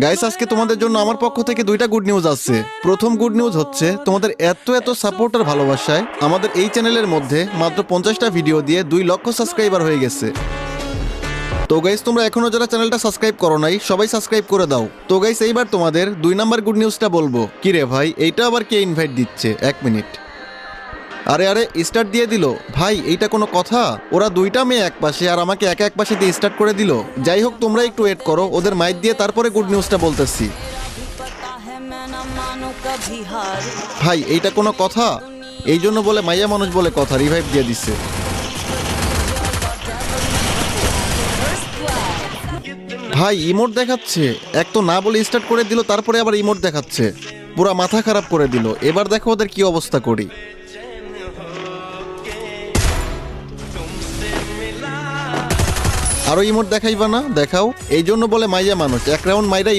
Guys, আজকে তোমাদের জন্য আমার পক্ষ থেকে দুইটা গুড নিউজ আছে। প্রথম গুড নিউজ হচ্ছে তোমাদের এত সাপোর্ট আর ভালোবাসায় আমাদের এই চ্যানেলের মধ্যে মাত্র 50টা ভিডিও দিয়ে 2 লক্ষ সাবস্ক্রাইবার হয়ে গেছে। তো গাইস, তোমরা এখনো যারা চ্যানেলটা সাবস্ক্রাইব করো নাই সবাই সাবস্ক্রাইব করে দাও। তো গাইস, এইবার তোমাদের 2 নাম্বার গুড নিউজটা বলবো। কি রে ভাই, এইটা আবার কে ইনভাইট দিচ্ছে? 1 মিনিট। আরে স্টার্ট দিয়ে দিল ভাই, এইটা কোনো কথা? ওরা দুইটা মেয়ে এক পাশে আর আমাকে একা এক পাশে দিয়ে স্টার্ট করে দিল। যাই হোক, তোমরা একটু ওয়েট করো, ওদের মাইক দিয়ে তারপরে গুড নিউজটা বলতেছি। ভাই, এইটা কোনো কথা? এই জন্য বলে মাইয়া মানুষ বলে কথা, রিভাইভ দিয়ে দিচ্ছে। ভাই, ইমোট দেখাচ্ছে। এক তো না বলে স্টার্ট করে দিল, তারপরে আবার ইমোট দেখাচ্ছে। পুরা মাথা খারাপ করে দিল। এবার দেখো ওদের কি অবস্থা করি। আরো ইমোট দেখাইবা না? দেখাও। এই জন্য বলে মাইয়া মানুষ, এক রাউন্ড মাইরা